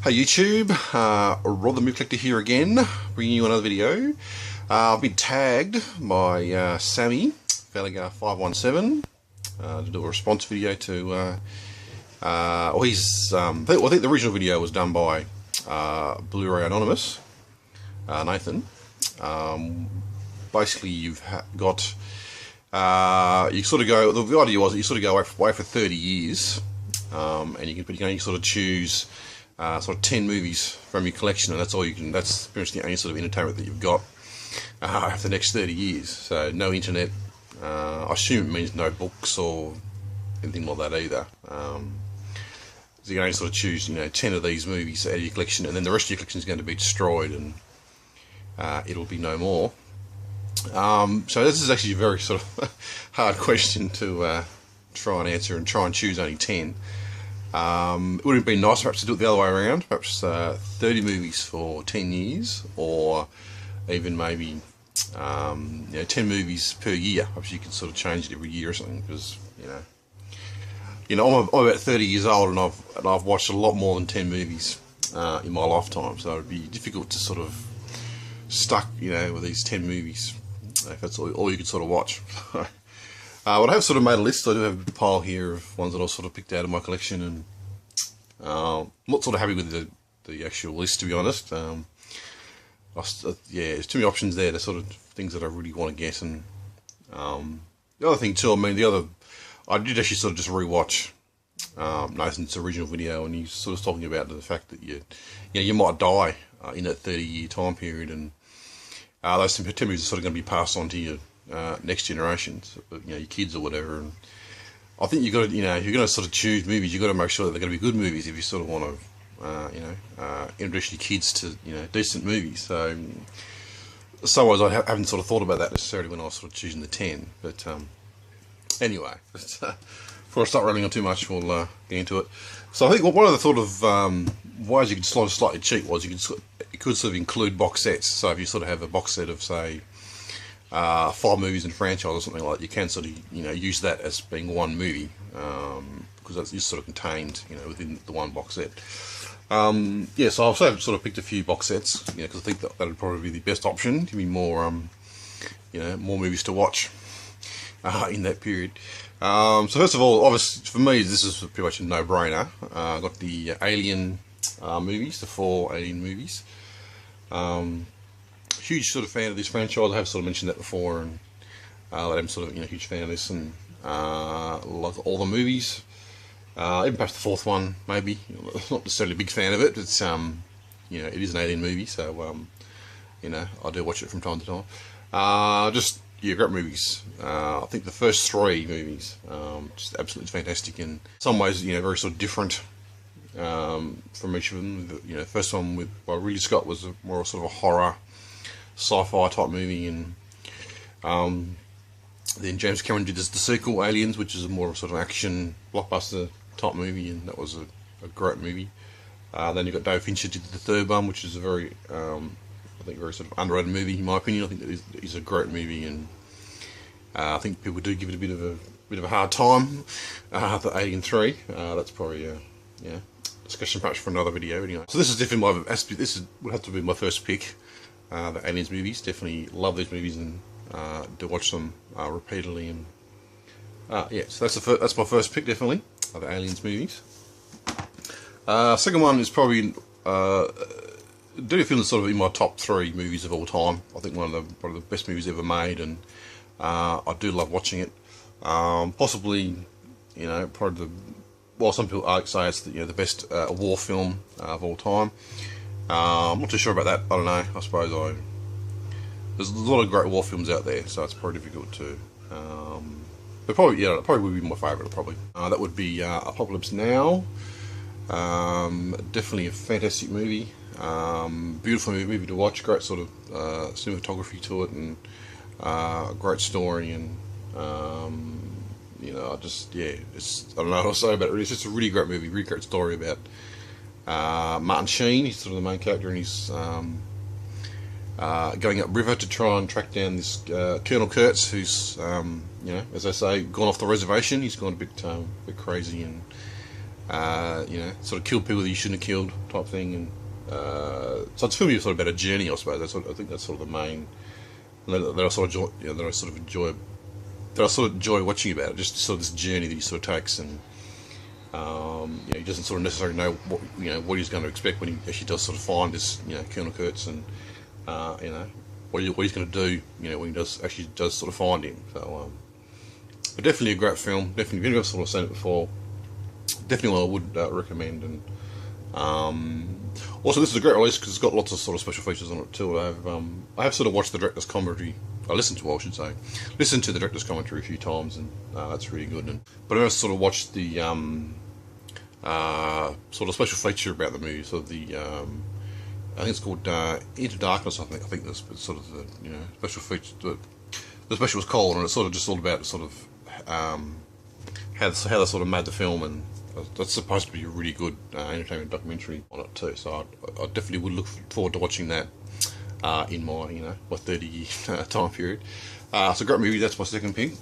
Hey YouTube, Rod the Movie Collector here again, bringing you another video. I've been tagged by Sammy, Falagar517, to do a response video to, I think the original video was done by Blu-ray Anonymous, Nathan. Basically you've got, you sort of go, the idea was that you sort of go away for 30 years, and you can only sort of choose sort of 10 movies from your collection, and that's all you can. That's pretty much the only sort of entertainment that you've got for the next 30 years. So no internet. I assume it means no books or anything like that either. So you can only sort of choose, 10 of these movies out of your collection, and then the rest of your collection is going to be destroyed, and it'll be no more. So this is actually a very sort of hard question to try and answer and try and choose only 10. It would have been nice perhaps to do it the other way around, perhaps 30 movies for 10 years, or even maybe 10 movies per year. Perhaps you can sort of change it every year or something, because I'm about 30 years old, and I've watched a lot more than 10 movies in my lifetime, so it'd be difficult to sort of stuck with these 10 movies if that's all you could sort of watch. But I have sort of made a list. I do have a pile here of ones that I've sort of picked out of my collection, and I'm not sort of happy with the actual list, to be honest. Yeah, there's too many options there. There's sort of things that I really want to get, and the other thing too, I did actually sort of just rewatch Nathan's original video, and he's sort of talking about the fact that you might die in that 30-year time period, and those 10 movies are sort of going to be passed on to your next generations, your kids or whatever. And I think you've got to, if you're going to sort of choose movies, you've got to make sure that they're going to be good movies if you sort of want to, introduce your kids to, decent movies. So, otherwise I haven't sort of thought about that necessarily when I was sort of choosing the 10. But anyway, before I start running on too much, we'll get into it. So I think one of the sort of ways you could slightly cheat was you could sort of include box sets. So if you sort of have a box set of, say, 5 movies in franchise or something like that, you can sort of use that as being one movie, because that's just sort of contained within the one box set. Yeah, so I've sort of picked a few box sets, because I think that would probably be the best option. Give me more more movies to watch in that period. So first of all, obviously for me this is pretty much a no-brainer. I got the Alien movies, the 4 Alien movies. Huge sort of fan of this franchise. I have sort of mentioned that before, and that I'm sort of huge fan of this, and love all the movies. Even perhaps the 4th one, maybe. Not necessarily a big fan of it. It's it is an Alien movie, so I do watch it from time to time. Great movies. I think the first 3 movies just absolutely fantastic, and in some ways very sort of different from each of them. The first one by Ridley Scott was more sort of a horror, sci-fi type movie, and then James Cameron did the sequel, Aliens, which is more of a sort of action blockbuster type movie, and that was a great movie. Then you got David Fincher did the 3rd one, which is a very I think very sort of underrated movie in my opinion. I think that is a great movie, and I think people do give it a bit of a hard time. The Alien 3, that's probably discussion perhaps for another video anyway. So this is definitely this would have to be my first pick. The Aliens movies, definitely love these movies, and do watch them repeatedly, and yeah, so that's my first pick, definitely, the Aliens movies. Second one is probably do feel sort of in my top 3 movies of all time. I think one of the best movies ever made, and I do love watching it. Possibly, probably some people say it's the best war film of all time. I'm not too sure about that. I don't know. I suppose there's a lot of great war films out there, so it's probably difficult to. But probably, it probably would be my favourite. Probably that would be Apocalypse Now. Definitely a fantastic movie. Beautiful movie to watch. Great sort of cinematography to it, and great story, and I don't know what to say about it. It's just a really great movie, really great story about Martin Sheen. He's sort of the main character, and he's going upriver to try and track down this Colonel Kurtz, who's as I say, gone off the reservation. He's gone a bit crazy, and you know, sort of killed people that you shouldn't have killed type thing. And so it's filming sort of about a journey, I suppose. I think that's sort of the main that I sort of enjoy, you know, that I sort of enjoy, that I sort of enjoy watching about it. Just sort of this journey that he sort of takes, and you know, he doesn't sort of necessarily know what, you know, what he's going to expect when he actually does sort of find this, you know, Colonel Kurtz, and you know, what he's going to do, you know, when he does sort of find him. So but definitely a great film. Definitely, if you've sort of seen it before, definitely one I would recommend. And also, this is a great release because it's got lots of sort of special features on it too. I have sort of watched the director's commentary. I listened to the director's commentary a few times, and that's really good. But I also sort of watched the sort of special feature about the movie. So I think it's called Into Darkness. I think that's sort of the, you know, special feature. The special was called, and it's sort of just all about sort of how they sort of made the film, and that's supposed to be a really good entertainment documentary on it too. So I definitely would look forward to watching that in my, you know, my 30-year time period. So great movie. That's my second pick.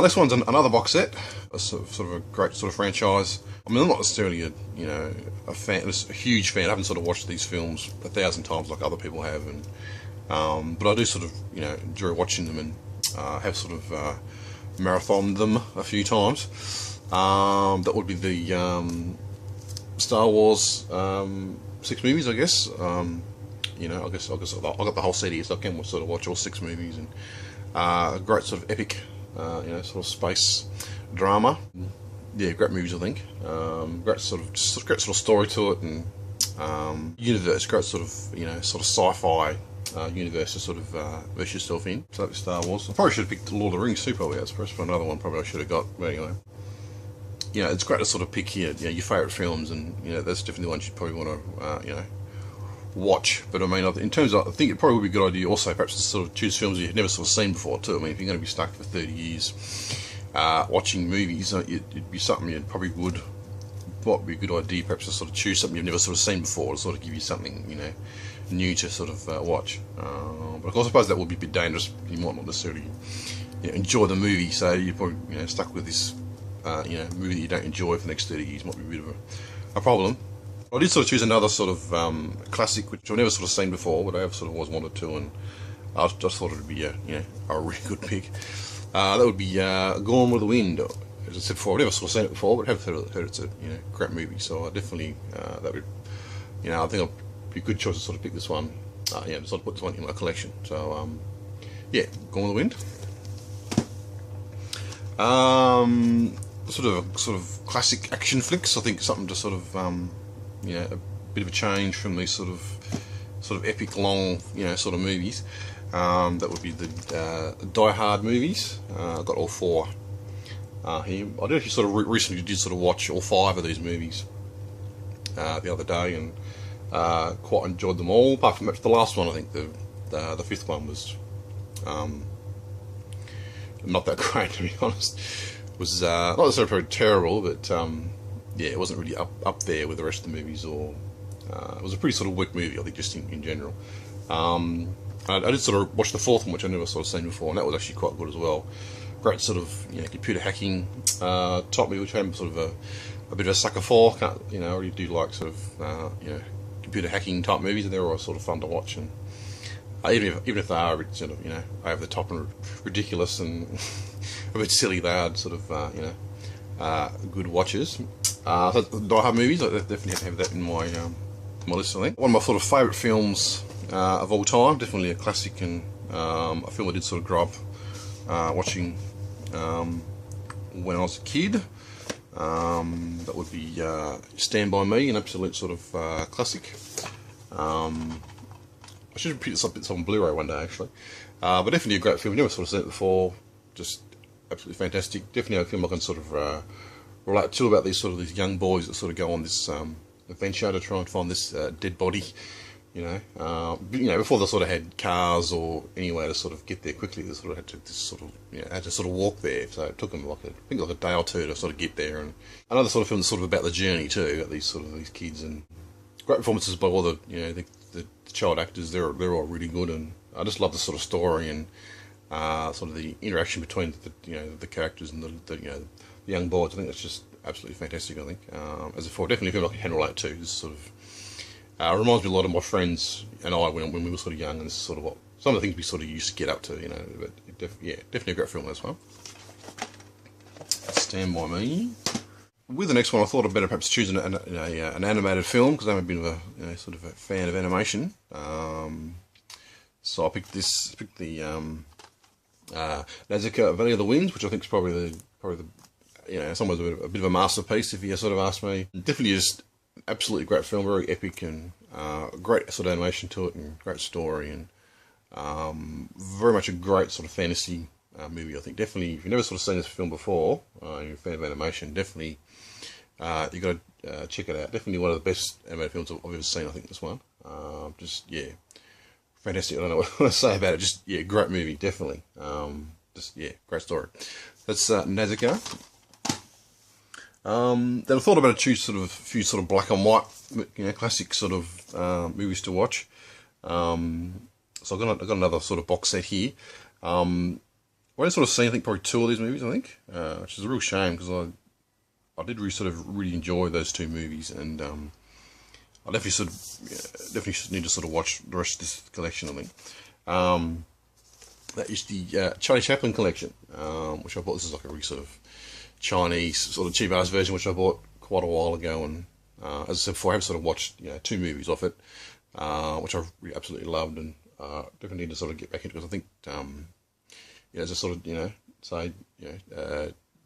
This one's another box set. A sort of a great sort of franchise. I mean, I'm not necessarily a huge fan. I haven't sort of watched these films 1,000 times like other people have, and but I do sort of, you know, enjoy watching them, and have sort of marathoned them a few times. That would be the Star Wars 6 movies, I guess. You know, I guess I got the whole set here, so I can sort of watch all 6 movies, and a great sort of epic, you know, sort of space drama. Yeah, great movies, I think. Great sort of story to it, and universe, great sort of, you know, sort of sci-fi universe to sort of immerse yourself in. So that was Star Wars. I probably should have picked Lord of the Rings too, probably. That's another one probably I should have got. But anyway, you know, it's great to sort of pick here, you know, your favourite films, and, you know, that's definitely one you'd probably want to, you know, watch. But I mean, in terms of, I think it probably would be a good idea also perhaps to sort of choose films that you've never sort of seen before too. I mean, if you're going to be stuck for 30 years watching movies, it'd be something you probably would. What would be a good idea perhaps to sort of choose something you've never sort of seen before, to sort of give you something, you know, new to sort of watch. But of course, I suppose that would be a bit dangerous. You might not necessarily, you know, enjoy the movie, so you're probably, you know, stuck with this you know, movie that you don't enjoy for the next 30 years. Might be a bit of a problem. I did sort of choose another sort of classic, which I've never sort of seen before, but I have sort of always wanted to, and I just thought it would be a, you know, a really good pick. That would be Gone with the Wind. As I said before, I've never sort of seen it before, but I have heard it's a, you know, great movie. So I definitely that would, you know, I think it'd be a good choice to sort of pick this one. Yeah, just sort of put this one in my collection. So yeah, Gone with the Wind. Sort of classic action flicks. I think something to sort of you know, a bit of a change from these sort of epic long, you know, sort of movies. That would be the Die Hard movies. I've got all 4 here. I did actually sort of recently did sort of watch all 5 of these movies the other day, and quite enjoyed them all. Apart from the last one, I think the 5th one was not that great, to be honest. It was not necessarily terrible, but yeah, it wasn't really up there with the rest of the movies, or it was a pretty sort of weak movie, I think, just in general. I did sort of watch the 4th one, which I never sort of seen before, and that was actually quite good as well. Great sort of, you know, computer hacking type movie, which I'm sort of a bit of a sucker for. You know, I really do like sort of you know, computer hacking type movies, and they're always sort of fun to watch. And even if they are a bit sort of, you know, over the top and ridiculous and a bit silly, they are sort of you know, good watches. So Die Hard movies, I definitely have to have that in my my list, I think. One of my sort of favourite films of all time, definitely a classic, and a film I did sort of grow up watching when I was a kid. That would be Stand By Me, an absolute sort of classic. I should have picked this up on Blu-ray one day, actually. But definitely a great film. Never sort of seen it before. Just absolutely fantastic. Definitely a film I can sort of relate to, about these young boys that sort of go on this adventure to try and find this dead body. You know, before they sort of had cars or any way to sort of get there quickly, they sort of had to sort of walk there. So it took them like a day or two to sort of get there. And another sort of film that's sort of about the journey too, about these kids, and great performances by all the, you know, the child actors. They're all really good, and I just love the sort of story and sort of the interaction between the characters and the young boys. I think that's just absolutely fantastic, I think. As a definitely a film I can relate to. This sort of reminds me a lot of my friends and I when we were sort of young, and this is sort of what some of the things we sort of used to get up to, you know. But yeah, definitely a great film as well. Stand By Me. With the next one, I thought I'd better perhaps choose an animated film, because I'm a bit of a sort of a fan of animation. So I picked the Nausicaa Valley of the Winds, which I think is probably the somewhat a bit of a masterpiece, if you sort of ask me. Definitely just absolutely great film, very epic, and great sort of animation to it, and great story, and very much a great sort of fantasy movie. I think definitely, if you've never sort of seen this film before, you're a fan of animation, definitely you got to check it out. Definitely one of the best animated films I've ever seen. I think this one, just yeah, fantastic. I don't know what to say about it. Just yeah, great movie, definitely. Just yeah, great story. That's Nausicaa. Then I thought about choose sort of a few sort of black and white, classic sort of movies to watch. So I've got another sort of box set here. I've only sort of seen, I think, probably 2 of these movies, I think, which is a real shame, because I did really enjoy those 2 movies, and I definitely need to sort of watch the rest of this collection, I think. That is the Charlie Chaplin collection, which I bought. This is like a really sort of Chinese, sort of cheap-ass version, which I bought quite a while ago, and as I said before, I have sort of watched 2 movies off it, which I really absolutely loved, and definitely need to sort of get back into, because I think, as I sort of, say,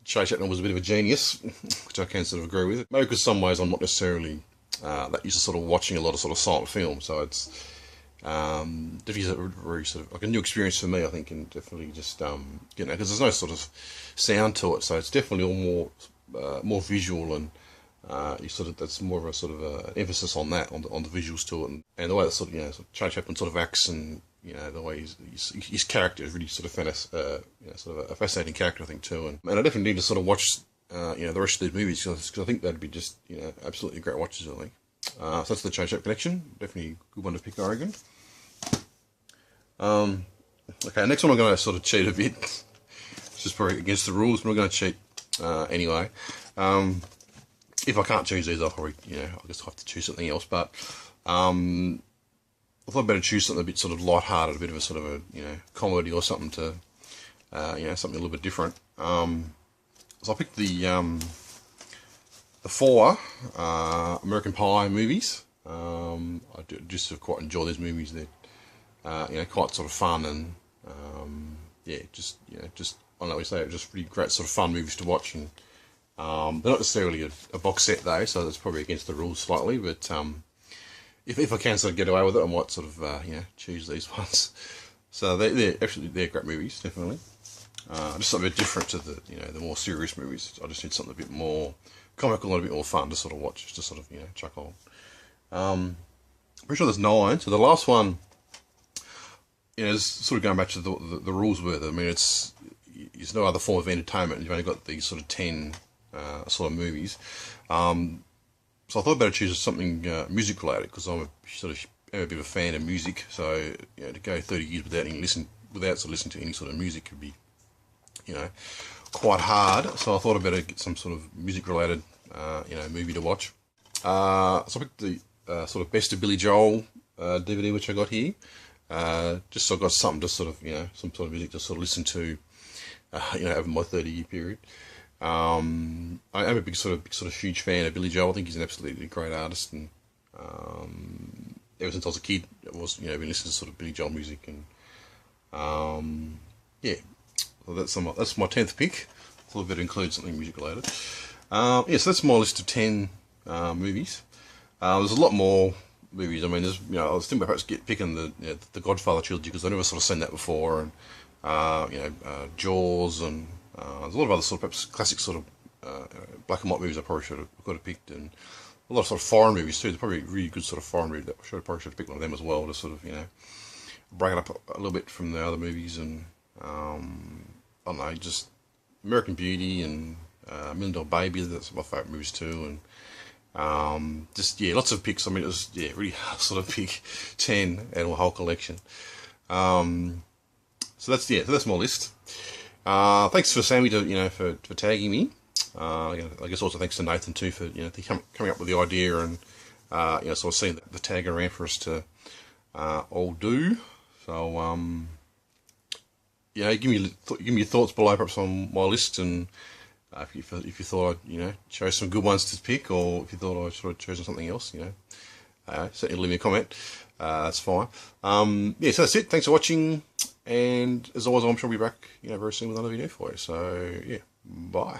Charlie Chaplin was a bit of a genius, which I can sort of agree with. Maybe because some ways I'm not necessarily that used to sort of watching a lot of sort of silent film, so it's definitely a very sort of like a new experience for me, I think, and definitely just because there's no sort of sound to it, so it's definitely all more visual, and that's more of a sort of emphasis on that, on the visuals to it, and the way that sort of Charlie Chaplin sort of acts, and the way his character is really sort of sort of a fascinating character, I think, too, and I definitely need to sort of watch the rest of these movies, because I think that'd be just absolutely great watches, I think. So that's the Charlie Chaplin collection. Definitely a good one to pick, I reckon. Okay, next one I'm going to sort of cheat a bit. It's just probably against the rules, but I'm going to cheat anyway. If I can't choose these, I'll probably, I guess I'll have to choose something else. But I thought I'd better choose something a bit sort of light-hearted, a bit of a sort of a comedy or something to something a little bit different. So I picked the 4 American Pie movies. I just sort of quite enjoy these movies. They're quite sort of fun, and just I don't know what you say, just really great sort of fun movies to watch, and they're not necessarily a box set though, so that's probably against the rules slightly, but if I can sort of get away with it, I might sort of choose these ones. So they're great movies, definitely. Just something a bit different to the the more serious movies. I just need something a bit more comical and a bit more fun to sort of watch, just to sort of chuck on. Pretty sure there's 9. So the last one, is sort of going back to the rules with it. I mean, it's no other form of entertainment. You've only got these sort of 10 sort of movies. So I thought I'd better choose something music related, because I'm a bit of a fan of music. So to go 30 years without listening to any sort of music could be quite hard. So I thought I'd better get some sort of music related movie to watch. So I picked the sort of Best of Billy Joel DVD, which I got here. Just so I got something to sort of some sort of music to sort of listen to over my 30-year period. I am a big sort of huge fan of Billy Joel. I think he's an absolutely great artist, and ever since I was a kid, I was been listening to sort of Billy Joel music, and well, that's my 10th pick. I thought I'd better include something music related. So that's my list of 10 movies. There's a lot more movies. I mean, there's I was thinking about perhaps picking the Godfather trilogy, because I've never sort of seen that before, and Jaws, and there's a lot of other sort of perhaps classic sort of black and white movies I probably could have picked, and a lot of sort of foreign movies too. There's probably really good sort of foreign movies that I probably should have picked one of them as well, to sort of break it up a little bit from the other movies, and I don't know, just American Beauty and Million Dollar Baby. That's my favourite movies too, and lots of picks. I mean, it was really hard to sort of pick 10 out of a whole collection. So that's my list. Thanks for Sammy for tagging me. I guess also thanks to Nathan too for coming up with the idea and sort of seeing the tag around for us to all do. So give me your thoughts below, perhaps on my list, and if you thought I chose some good ones to pick, or if you thought I should have chosen something else, certainly leave me a comment. That's fine. So that's it. Thanks for watching, and as always, I'm sure we'll be back very soon with another video for you. So yeah, bye.